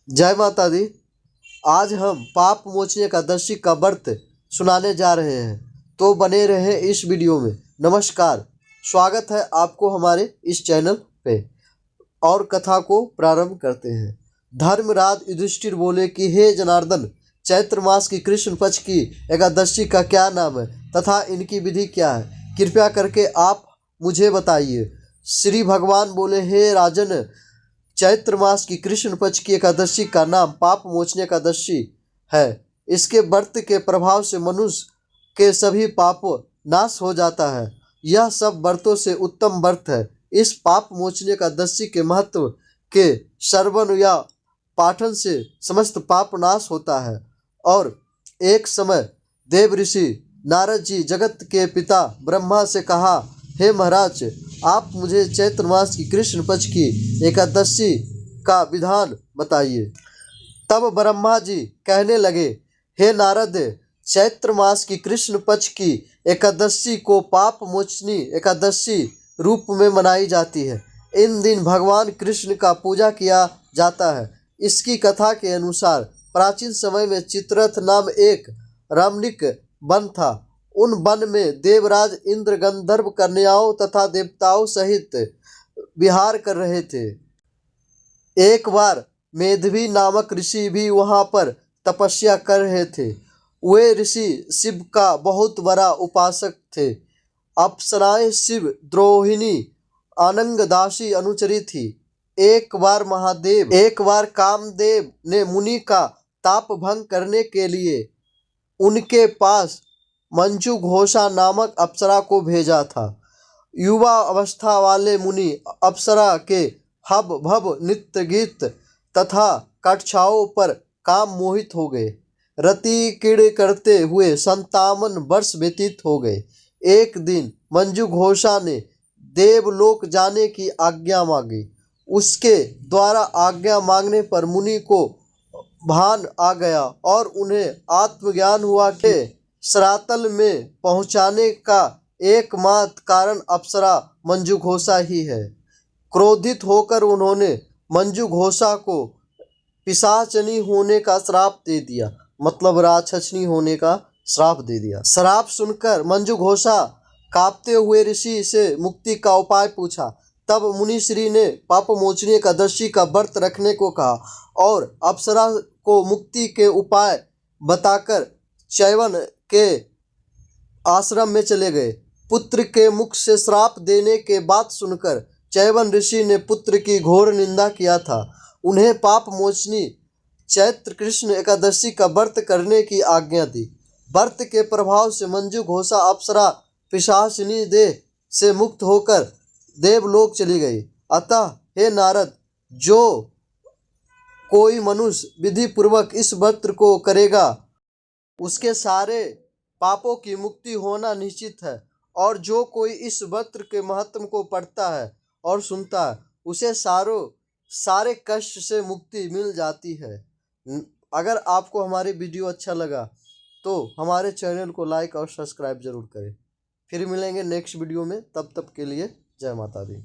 जय माता दी। आज हम पाप मोचन एकादशी का व्रत सुनाने जा रहे हैं, तो बने रहे इस वीडियो में। नमस्कार, स्वागत है आपको हमारे इस चैनल पे। और कथा को प्रारंभ करते हैं। धर्मराज युधिष्ठिर बोले कि हे जनार्दन, चैत्र मास की कृष्ण पक्ष की एकादशी का क्या नाम है तथा इनकी विधि क्या है, कृपया करके आप मुझे बताइए। श्री भगवान बोले, हे राजन, चैत्र मास की कृष्ण पक्ष की एकादशी का नाम पाप मोचन एकादशी है। इसके व्रत के प्रभाव से मनुष्य के सभी पाप नाश हो जाता है। यह सब व्रतों से उत्तम व्रत है। इस पाप मोचन एकादशी के महत्व के श्रवण या पाठन से समस्त पाप नाश होता है। और एक समय देव ऋषि नारद जी जगत के पिता ब्रह्मा से कहा, हे महाराज, आप मुझे चैत्र मास की कृष्ण पक्ष की एकादशी का विधान बताइए। तब ब्रह्मा जी कहने लगे, हे नारद, चैत्र मास की कृष्ण पक्ष की एकादशी को पाप मोचनी एकादशी रूप में मनाई जाती है। इन दिन भगवान कृष्ण का पूजा किया जाता है। इसकी कथा के अनुसार प्राचीन समय में चित्ररथ नाम एक रमणीक वन था। उन वन में देवराज इंद्र गंधर्व कन्याओं तथा देवताओं सहित विहार कर रहे थे। एक बार मेधवी नामक ऋषि भी वहां पर तपस्या कर रहे थे। वे ऋषि शिव का बहुत बड़ा उपासक थे। अप्सराएं शिव द्रोहिणी अनंगदासी अनुचरी थी। एक बार कामदेव ने मुनि का ताप भंग करने के लिए उनके पास मंजू घोषा नामक अप्सरा को भेजा था। युवा अवस्था वाले मुनि अप्सरा के हब भव नृत्य गीत तथा कक्षाओं पर काम मोहित हो गए। रति क्रीड़ करते हुए 57 वर्ष व्यतीत हो गए। एक दिन मंजू घोषा ने देवलोक जाने की आज्ञा मांगी। उसके द्वारा आज्ञा मांगने पर मुनि को भान आ गया और उन्हें आत्मज्ञान हुआ कि सरातल में पहुंचाने का एकमात्र कारण अप्सरा मंजू घोषा ही है। क्रोधित होकर उन्होंने मंजू घोषा को पिशाचनी होने का श्राप दे दिया, मतलब राक्षसनी होने का श्राप दे दिया। श्राप सुनकर मंजू घोषा कांपते हुए ऋषि से मुक्ति का उपाय पूछा। तब मुनिश्री ने पाप मोचनी एकादशी का व्रत रखने को कहा और अप्सरा को मुक्ति के उपाय बताकर च्यवन के आश्रम में चले गए। पुत्र के मुख से श्राप देने के बात सुनकर च्यवन ऋषि ने पुत्र की घोर निंदा किया था। उन्हें पाप मोचनी चैत्र कृष्ण एकादशी का व्रत करने की आज्ञा दी। व्रत के प्रभाव से मंजू घोषा अप्सरा पिशाचिनी देह से मुक्त होकर देवलोक चली गई। अतः हे नारद, जो कोई मनुष्य विधि पूर्वक इस व्रत को करेगा उसके सारे पापों की मुक्ति होना निश्चित है। और जो कोई इस व्रत के महत्व को पढ़ता है और सुनता है उसे सारे कष्ट से मुक्ति मिल जाती है। अगर आपको हमारी वीडियो अच्छा लगा तो हमारे चैनल को लाइक और सब्सक्राइब जरूर करें। फिर मिलेंगे नेक्स्ट वीडियो में, तब तक के लिए जय माता दी।